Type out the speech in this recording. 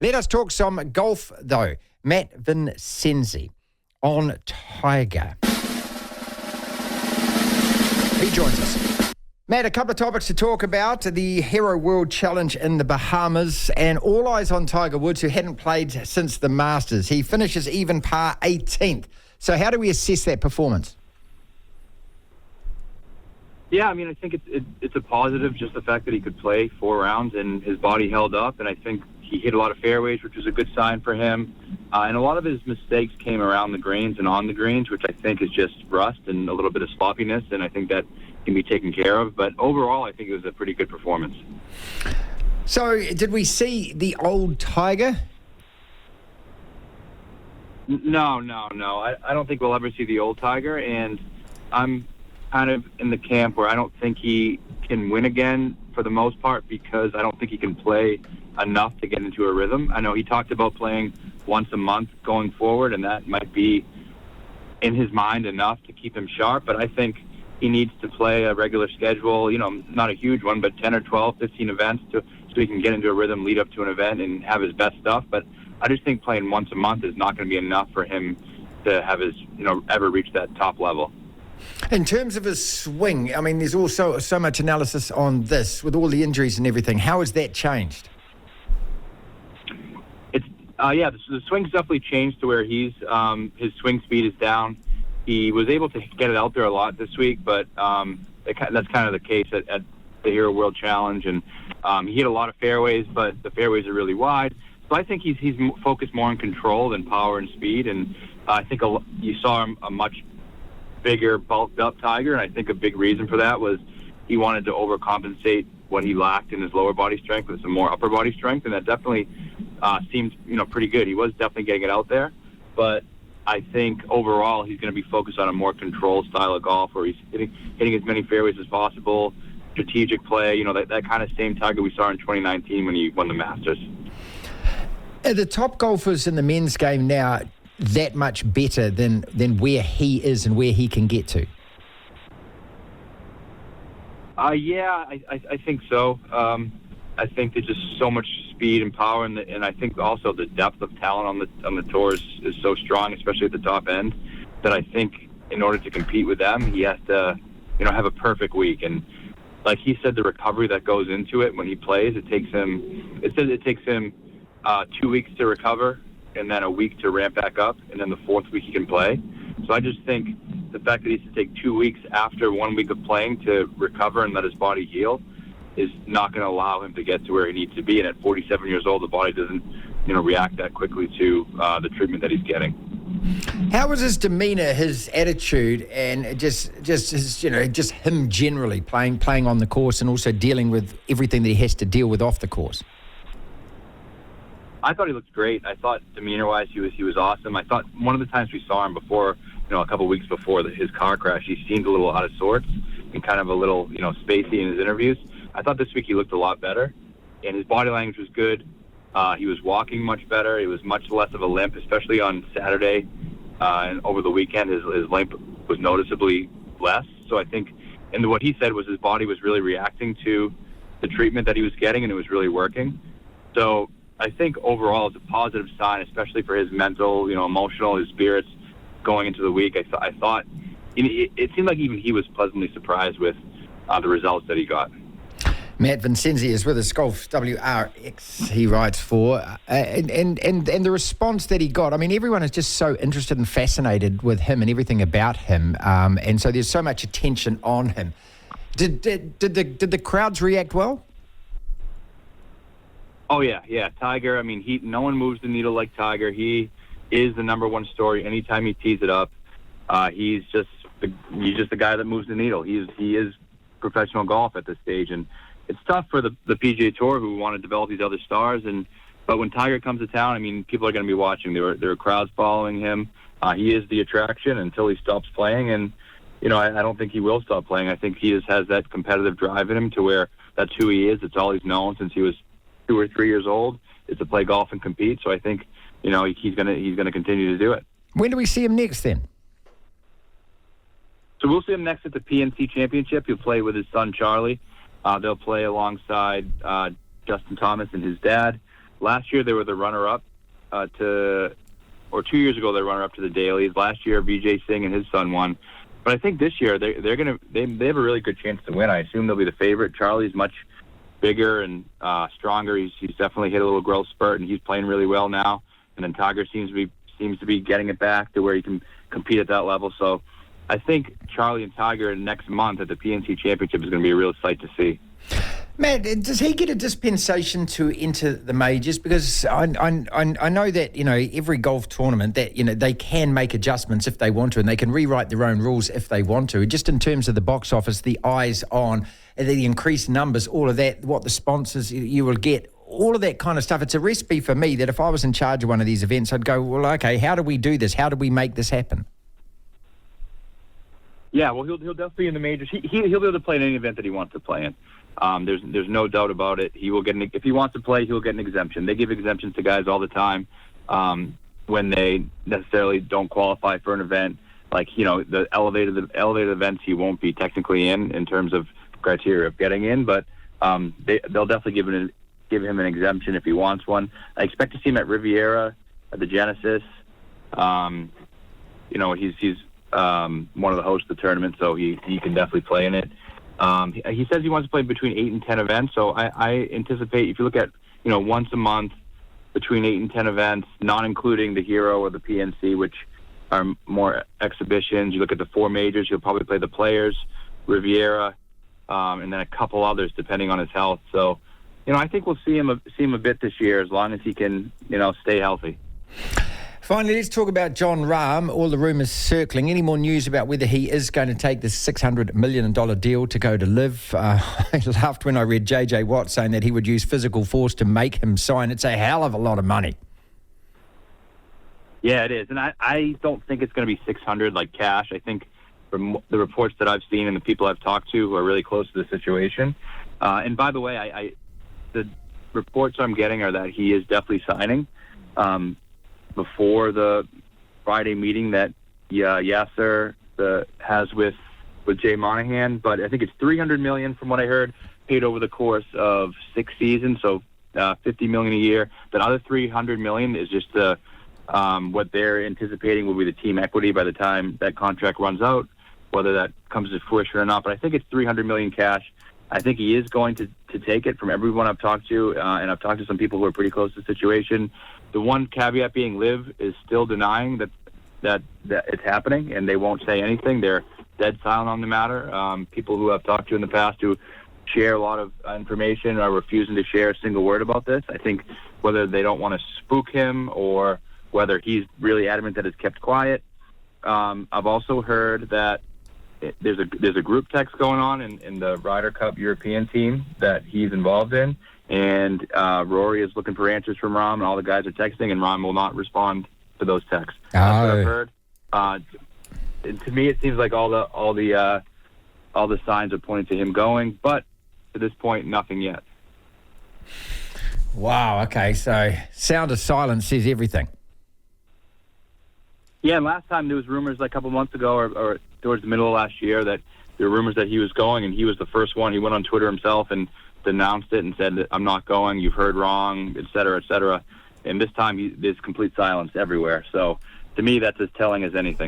Let us talk some golf, though. Matt Vincenzi on Tiger. He joins us. Matt, a couple of topics to talk about. The Hero World Challenge in the Bahamas and all eyes on Tiger Woods, who hadn't played since the Masters. He finishes even par 18th. So how do we assess that performance? Yeah, I mean, I think it's a positive, just the fact that he could play 4 rounds and his body held up, and I think he hit a lot of fairways, which was a good sign for him. And a lot of his mistakes came around the greens and on the greens, which I think is just rust and a little bit of sloppiness, and I think that can be taken care of. But overall, I think it was a pretty good performance. So did we see the old Tiger? No. I don't think we'll ever see the old Tiger, and I'm kind of in the camp where I don't think he can win again for the most part, because I don't think he can play enough to get into a rhythm. I know he talked about playing once a month going forward, and that might be in his mind enough to keep him sharp, but I think he needs to play a regular schedule, not a huge one, but 10 or 12, 15 events so he can get into a rhythm, lead up to an event, and have his best stuff. But I just think playing once a month is not going to be enough for him to have his, ever reach that top level. In terms of his swing, I mean, there's also so much analysis on this with all the injuries and everything. How has that changed? The swing's definitely changed to where his swing speed is down. He was able to get it out there a lot this week, but that's kind of the case at the Hero World Challenge. And he hit a lot of fairways, but the fairways are really wide. So I think he's focused more on control than power and speed. And I think you saw him a much bigger, bulked up Tiger, and I think a big reason for that was he wanted to overcompensate what he lacked in his lower body strength with some more upper body strength, and that definitely seemed pretty good. He was definitely getting it out there, but I think overall he's going to be focused on a more controlled style of golf where he's hitting as many fairways as possible, strategic play, that kind of same Tiger we saw in 2019 when he won the Masters. Are the top golfers in the men's game now that much better than where he is and where he can get to? I think so. I think there's just so much speed and power, and I think also the depth of talent on the tour is so strong, especially at the top end, that I think in order to compete with them, he has to, have a perfect week. And like he said, the recovery that goes into it when he plays, it takes him 2 weeks to recover, and then a week to ramp back up, and then the 4th week he can play. So I just think the fact that he has to take 2 weeks after 1 week of playing to recover and let his body heal is not going to allow him to get to where he needs to be. And at 47 years old, the body doesn't, react that quickly to the treatment that he's getting. How was his demeanour, his attitude, and just him generally playing on the course and also dealing with everything that he has to deal with off the course? I thought he looked great. I thought demeanor-wise he was awesome. I thought one of the times we saw him before, a couple of weeks before his car crash, he seemed a little out of sorts and kind of a little, spacey in his interviews. I thought this week he looked a lot better, and his body language was good. He was walking much better. It was much less of a limp, especially on Saturday and over the weekend. His limp was noticeably less. So I think, and what he said was his body was really reacting to the treatment that he was getting, and it was really working. So I think overall it's a positive sign, especially for his mental, emotional, his spirits going into the week. I thought it seemed like even he was pleasantly surprised with the results that he got. Matt Vincenzi is with us, GolfWRX, he writes for, and the response that he got. I mean, everyone is just so interested and fascinated with him and everything about him, and so there's so much attention on him. Did the crowds react well? Oh yeah. Tiger. I mean, no one moves the needle like Tiger. He is the number one story. Anytime he tees it up, he's just the guy that moves the needle. He is professional golf at this stage, and it's tough for the PGA Tour who want to develop these other stars. But when Tiger comes to town, I mean, people are going to be watching. There are crowds following him. He is the attraction until he stops playing, and I don't think he will stop playing. I think he just has that competitive drive in him to where that's who he is. It's all he's known since he was 2 or 3 years old, is to play golf and compete. So I think he's gonna continue to do it. When do we see him next then? So we'll see him next at the PNC Championship. He'll play with his son Charlie. They'll play alongside Justin Thomas and his dad. last year they were the runner-up or 2 years ago they were runner-up to the dailies. Last year, Vijay Singh and his son won. But I think this year they have a really good chance to win. I assume they'll be the favorite. Charlie's much bigger and stronger. He's definitely hit a little growth spurt, and he's playing really well now. And then Tiger seems to be getting it back to where he can compete at that level. So I think Charlie and Tiger next month at the PNC Championship is going to be a real sight to see. Matt, does he get a dispensation to enter the majors? Because I know that, every golf tournament that, they can make adjustments if they want to, and they can rewrite their own rules if they want to. Just in terms of the box office, the eyes on, the increased numbers, all of that, what the sponsors you will get, all of that kind of stuff. It's a recipe for me that if I was in charge of one of these events, I'd go, well, okay, how do we do this? How do we make this happen? Yeah, well, he'll definitely be in the majors. He'll be able to play in any event that he wants to play in. There's no doubt about it. He will get if he wants to play, he'll get an exemption. They give exemptions to guys all the time when they necessarily don't qualify for an event. Like the elevated events, he won't be technically in terms of criteria of getting in, but they'll definitely give him an exemption if he wants one. I expect to see him at Riviera, at the Genesis. He's one of the hosts of the tournament, so he can definitely play in it. He says he wants to play between 8 and 10 events, so I anticipate if you look at, once a month between 8 and 10 events, not including the Hero or the PNC, which are more exhibitions. You look at the 4 majors, he'll probably play the Players, Riviera, and then a couple others depending on his health. So, I think we'll see him a bit this year as long as he can, stay healthy. Finally, let's talk about Jon Rahm. All the rumours circling. Any more news about whether he is going to take this $600 million deal to go to LIV? I laughed when I read JJ Watt saying that he would use physical force to make him sign. It's a hell of a lot of money. Yeah, it is. And I don't think it's going to be 600 like cash. I think from the reports that I've seen and the people I've talked to who are really close to the situation. And by the way, the reports I'm getting are that he is definitely signing. Before the Friday meeting that Yasser has with Jay Monahan, but I think it's $300 million from what I heard, paid over the course of 6 seasons, so $50 million a year. That other $300 million is just what they're anticipating will be the team equity by the time that contract runs out, whether that comes to fruition or not. But I think it's $300 million cash. I think he is going to take it from everyone I've talked to, and I've talked to some people who are pretty close to the situation. The one caveat being LIV is still denying that it's happening, and they won't say anything. They're dead silent on the matter. People who I've talked to in the past who share a lot of information are refusing to share a single word about this. I think whether they don't want to spook him or whether he's really adamant that it's kept quiet. I've also heard that there's a group text going on in the Ryder Cup European team that he's involved in, and Rory is looking for answers from Rahm, and all the guys are texting, and Rahm will not respond to those texts. That's what I've heard. To me, it seems like all the signs are pointing to him going, but to this point, nothing yet. Wow. Okay. So, sound of silence says everything. Yeah, and last time there was rumors like a couple months ago or towards the middle of last year that there were rumors that he was going, and he was the first one. He went on Twitter himself and denounced it and said, I'm not going, you've heard wrong, et cetera, et cetera. And this time there's complete silence everywhere. So to me, that's as telling as anything.